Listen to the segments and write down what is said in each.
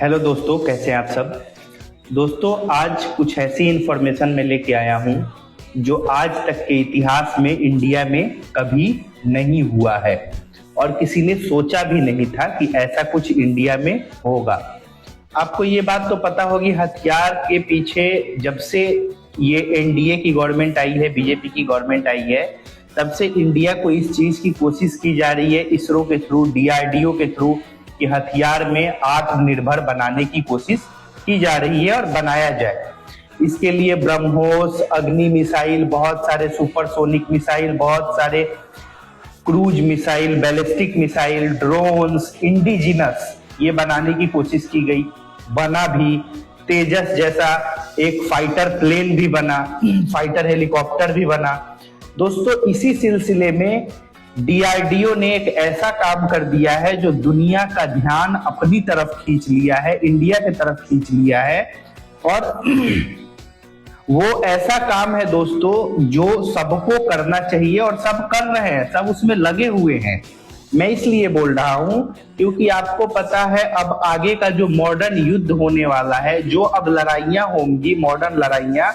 Hello दोस्तों, कैसे हैं आप सब। दोस्तों, आज कुछ ऐसी इंफॉर्मेशन मैं लेके आया हूं जो आज तक के इतिहास में इंडिया में कभी नहीं हुआ है और किसी ने सोचा भी नहीं था कि ऐसा कुछ इंडिया में होगा। आपको ये बात तो पता होगी, हथियार के पीछे जब से ये एनडीए की गवर्नमेंट आई है, बीजेपी की गवर्नमेंट आई है, तब से इंडिया को इस चीज की कोशिश की जा रही है, इसरो के थ्रू, डीआरडीओ के थ्रू, कि हथियार में आत्मनिर्भर बनाने की कोशिश की जा रही है और बनाया जाए। इसके लिए ब्रह्मोस, अग्नि मिसाइल, बहुत सारे सुपरसोनिक मिसाइल, बहुत सारे cruise missile, ballistic missile, drones, indigenous ये बनाने की कोशिश की गई। बना भी, तेजस जैसा एक फाइटर प्लेन भी बना, फाइटर हेलीकॉप्टर भी बना। दोस्तों, इसी सिलसिले में डीआरडीओ ने एक ऐसा काम कर दिया है जो दुनिया का ध्यान अपनी तरफ खींच लिया है, इंडिया की तरफ खींच लिया है। और वो ऐसा काम है दोस्तों जो सबको करना चाहिए और सब कर रहे हैं, सब उसमें लगे हुए हैं। मैं इसलिए बोल रहा हूं क्योंकि आपको पता है अब आगे का जो मॉडर्न युद्ध होने वाला है, जो अब लड़ाइयां होंगी, मॉडर्न लड़ाइयां,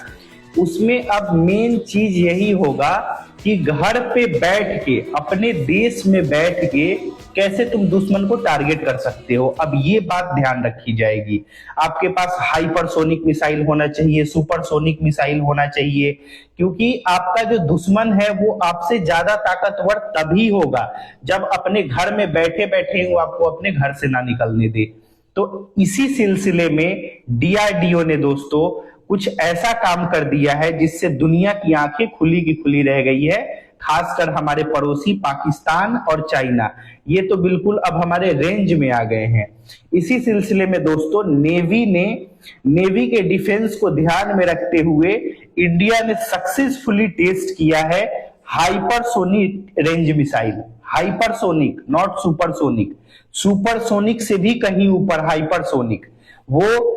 उसमें अब मेन चीज यही होगा कि घर पे बैठ के, अपने देश में बैठ के कैसे तुम दुश्मन को टारगेट कर सकते हो। अब ये बात ध्यान रखी जाएगी। आपके पास हाइपरसोनिक मिसाइल होना चाहिए, सुपरसोनिक मिसाइल होना चाहिए, क्योंकि आपका जो दुश्मन है वो आपसे ज्यादा ताकतवर तभी होगा जब अपने घर में बैठे बैठे वो आपको अपने घर से ना निकलने दे। तो इसी सिलसिले में डीआरडीओ ने दोस्तों कुछ ऐसा काम कर दिया है जिससे दुनिया की आंखें खुली की खुली रह गई है, खासकर हमारे पड़ोसी पाकिस्तान और चाइना, ये तो बिल्कुल अब हमारे रेंज में आ गए हैं। इसी सिलसिले में दोस्तों नेवी के डिफेंस को ध्यान में रखते हुए इंडिया ने सक्सेसफुली टेस्ट किया है hypersonic range missile. Hypersonic, not supersonic, supersonic से भी कहीं ऊपर हाइपरसोनिक। वो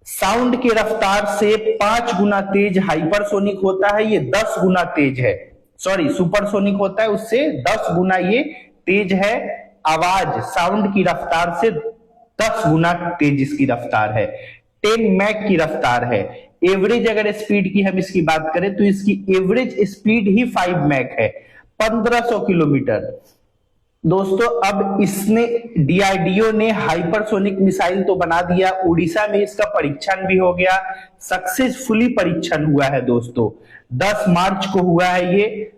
साउंड की रफ्तार से 5 गुना तेज हाइपरसोनिक होता है, ये 10 गुना तेज है। सॉरी, सुपरसोनिक होता है, उससे 10 गुना ये तेज है। आवाज, साउंड की रफ्तार से 10 गुना तेज इसकी रफ्तार है। 10 मैक की रफ्तार है। एवरेज अगर स्पीड की हम इसकी बात करें तो इसकी एवरेज स्पीड ही 5 मैक है, 1500 किलोमीटर। दोस्तों, अब इसने, डीआरडीओ ने हाइपरसोनिक मिसाइल तो बना दिया, उड़ीसा में इसका परीक्षण भी हो गया, सक्सेसफुली परीक्षण हुआ है दोस्तों। 10 मार्च को हुआ है ये,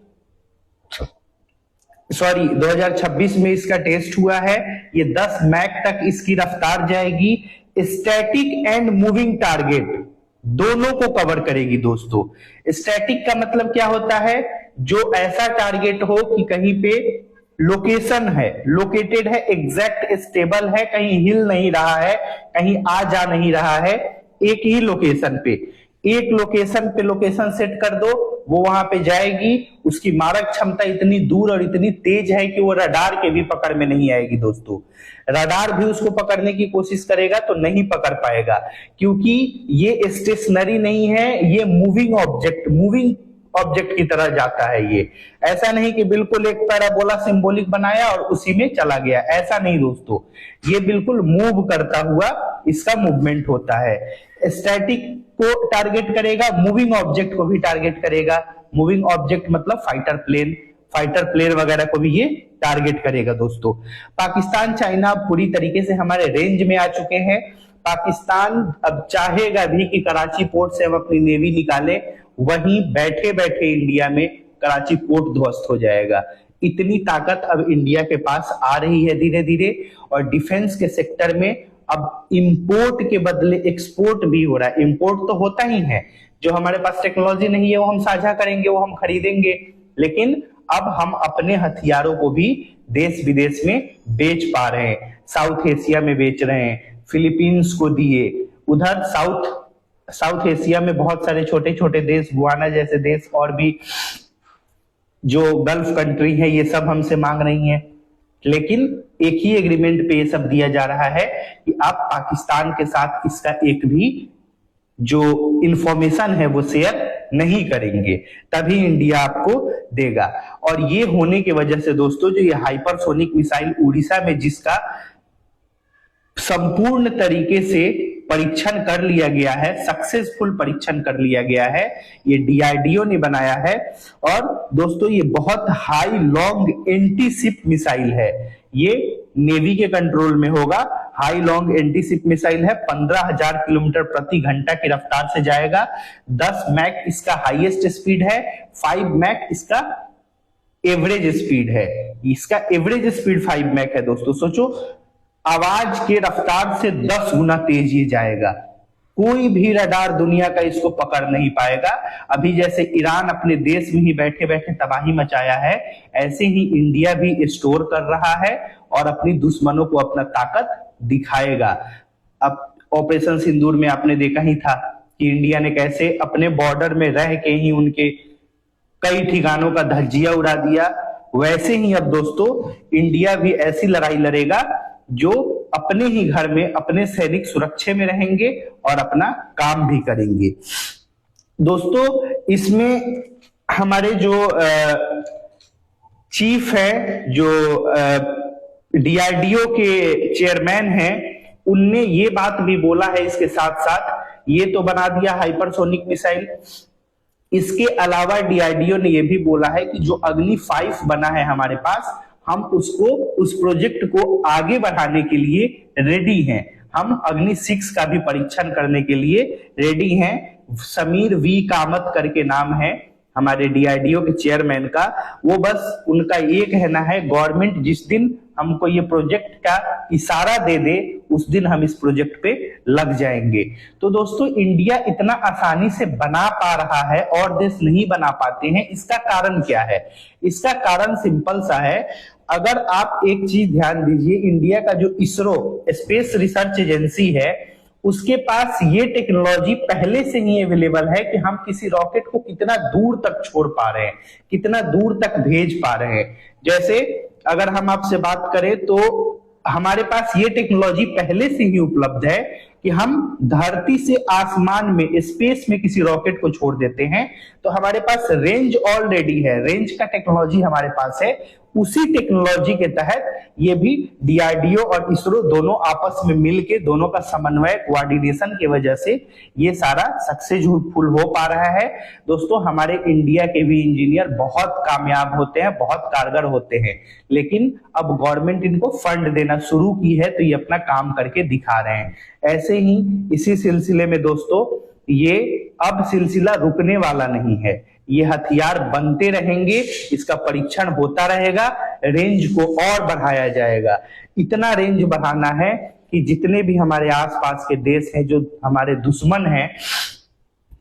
सॉरी 2026 में इसका टेस्ट हुआ है। ये 10 मैक तक इसकी रफ्तार जाएगी। स्टैटिक एंड मूविंग टारगेट दोनों को कवर करेगी दोस्तों। स्टैटिक का मतलब क्या होता है? जो ऐसा टारगेट हो कि कहीं पे लोकेशन है, लोकेटेड है, एग्जैक्ट स्टेबल है, कहीं हिल नहीं रहा है, कहीं आ जा नहीं रहा है, एक ही लोकेशन पे, एक लोकेशन पे लोकेशन सेट कर दो, वो वहां पे जाएगी। उसकी मारक क्षमता इतनी दूर और इतनी तेज है कि वो रडार के भी पकड़ में नहीं आएगी दोस्तों। रडार भी उसको पकड़ने की कोशिश करेगा तो नहीं पकड़ पाएगा, क्योंकि ये स्टेशनरी नहीं है, ये मूविंग ऑब्जेक्ट की तरह जाता है। ये ऐसा नहीं कि बिल्कुल एक पैराबोला सिंबॉलिक बनाया और उसी में चला गया, ऐसा नहीं दोस्तों। ये बिल्कुल मूव करता हुआ इसका मूवमेंट होता है। स्टैटिक को टारगेट करेगा, मूविंग ऑब्जेक्ट को भी टारगेट करेगा। मूविंग ऑब्जेक्ट मतलब फाइटर प्लेन वगैरह को भी ये टारगेट करेगा दोस्तों। पाकिस्तान, चाइना पूरी तरीके से हमारे रेंज में आ चुके हैं। पाकिस्तान अब चाहेगा भी कि कराची पोर्ट से हम अपनी नेवी निकालें, वहीं बैठे बैठे इंडिया में कराची पोर्ट ध्वस्त हो जाएगा। इतनी ताकत अब इंडिया के पास आ रही है धीरे धीरे। और डिफेंस के सेक्टर में अब इंपोर्ट के बदले एक्सपोर्ट भी हो रहा है। इंपोर्ट तो होता ही है, जो हमारे पास टेक्नोलॉजी नहीं है वो हम साझा करेंगे, वो हम खरीदेंगे, लेकिन अब हम अपने हथियारों को भी देश विदेश में बेच पा रहे हैं। साउथ एशिया में बेच रहे हैं, फिलीपींस को दिए, उधर साउथ एशिया में बहुत सारे छोटे छोटे देश, गुआना जैसे देश और भी जो गल्फ कंट्री है, ये सब हमसे मांग रही हैं। लेकिन एक ही एग्रीमेंट पे ये सब दिया जा रहा है कि आप पाकिस्तान के साथ इसका एक भी जो इंफॉर्मेशन है वो शेयर नहीं करेंगे, तभी इंडिया आपको देगा। और ये होने की वजह से दोस्तों, जो ये हाइपरसोनिक मिसाइल उड़ीसा में जिसका संपूर्ण तरीके से परीक्षण कर लिया गया है, सक्सेसफुल परीक्षण कर लिया गया है। ये डीआरडीओ ने बनाया है। और दोस्तों ये बहुत high long anti ship missile है। ये नेवी के कंट्रोल में होगा। High long anti ship missile है। 15,000 किलोमीटर प्रति घंटा की रफ्तार से जाएगा। 10 मैक इसका हाईएस्ट स्पीड है। 5 मैक इसका एवरेज स्पीड है। इसका एवरेज स्पीड 5 मैक है। दोस्तों सोचो, आवाज के रफ्तार से 10 गुना तेज ये जाएगा। कोई भी रडार दुनिया का इसको पकड़ नहीं पाएगा। अभी जैसे ईरान अपने देश में ही बैठे बैठे तबाही मचाया है, ऐसे ही इंडिया भी स्टोर कर रहा है और अपनी दुश्मनों को अपना ताकत दिखाएगा। अब ऑपरेशन सिंदूर में आपने देखा ही था कि इंडिया ने कैसे अपने बॉर्डर में रह के ही उनके कई ठिकानों का धज्जिया उड़ा दिया। वैसे ही अब दोस्तों इंडिया भी ऐसी लड़ाई लड़ेगा जो अपने ही घर में अपने सैनिक सुरक्षा में रहेंगे और अपना काम भी करेंगे। दोस्तों इसमें हमारे जो चीफ है, जो डीआरडीओ के चेयरमैन हैं, उनने ये बात भी बोला है। इसके साथ साथ ये तो बना दिया हाइपरसोनिक मिसाइल, इसके अलावा डीआरडीओ ने यह भी बोला है कि जो अग्नि 5 बना है हमारे पास, हम उसको, उस प्रोजेक्ट को आगे बढ़ाने के लिए रेडी हैं। हम अग्नि 6 का भी परीक्षण करने के लिए रेडी हैं। समीर वी कामत करके नाम है हमारे डीआरडीओ के चेयरमैन का। वो बस उनका ये कहना है, गवर्नमेंट जिस दिन हमको ये प्रोजेक्ट का इशारा दे दे उस दिन हम इस प्रोजेक्ट पे लग जाएंगे। तो दोस्तों इंडिया इतना आसानी से बना पा रहा है और देश नहीं बना पाते हैं, इसका कारण क्या है? इसका कारण सिंपल सा है। अगर आप एक चीज ध्यान दीजिए, इंडिया का जो इसरो स्पेस रिसर्च एजेंसी है, उसके पास ये टेक्नोलॉजी पहले से ही अवेलेबल है कि हम किसी रॉकेट को कितना दूर तक छोड़ पा रहे हैं, कितना दूर तक भेज पा रहे हैं। जैसे अगर हम आपसे बात करें तो हमारे पास ये टेक्नोलॉजी पहले से ही उपलब्ध है कि हम धरती से आसमान में, स्पेस में किसी रॉकेट को छोड़ देते हैं तो हमारे पास रेंज ऑलरेडी है, रेंज का टेक्नोलॉजी हमारे पास है। उसी टेक्नोलॉजी के तहत ये भी डीआरडीओ और इसरो दोनों आपस में मिलके, दोनों का समन्वय, कोऑर्डिनेशन की वजह से ये सारा सक्सेसफुल हो पा रहा है। दोस्तों हमारे इंडिया के भी इंजीनियर बहुत कामयाब होते हैं, बहुत कारगर होते हैं, लेकिन अब गवर्नमेंट इनको फंड देना शुरू की है तो ये अपना काम करके दिखा रहे हैं। ऐसे ही इसी सिलसिले में दोस्तों ये अब सिलसिला रुकने वाला नहीं है। ये हथियार बनते रहेंगे, इसका परीक्षण होता रहेगा, रेंज को और बढ़ाया जाएगा। इतना रेंज बढ़ाना है कि जितने भी हमारे आसपास के देश हैं, जो हमारे दुश्मन हैं,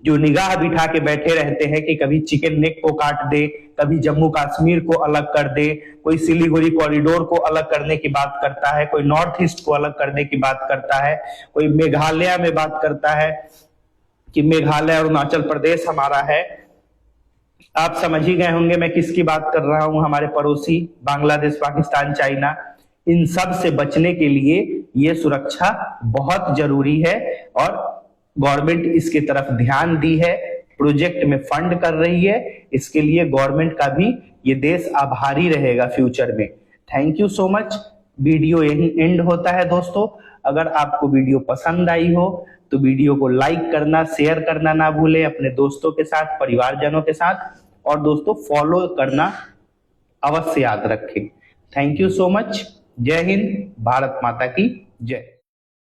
जो निगाह बिठा के बैठे रहते हैं कि कभी चिकन नेक को काट दे, कभी जम्मू कश्मीर को अलग कर दे, कोई सिलीगुड़ी कॉरिडोर को अलग करने की बात करता है, कोई नॉर्थ ईस्ट को अलग करने की बात करता है, कोई मेघालय में बात करता है कि मेघालय और अरुणाचल प्रदेश हमारा है। आप समझ ही गए होंगे मैं किसकी बात कर रहा हूं। हमारे पड़ोसी बांग्लादेश, पाकिस्तान, चाइना, इन सब से बचने के लिए ये सुरक्षा बहुत जरूरी है और गवर्नमेंट इसके तरफ ध्यान दी है, प्रोजेक्ट में फंड कर रही है। इसके लिए गवर्नमेंट का भी ये देश आभारी रहेगा फ्यूचर में। Thank you so much. Video यहीं एंड होता है दोस्तों। अगर आपको वीडियो पसंद आई हो तो वीडियो को लाइक करना, शेयर करना ना भूलें अपने दोस्तों के साथ, परिवारजनों के साथ, और दोस्तों फॉलो करना अवश्य याद रखें। Thank you so much. जय हिंद, भारत माता की जय।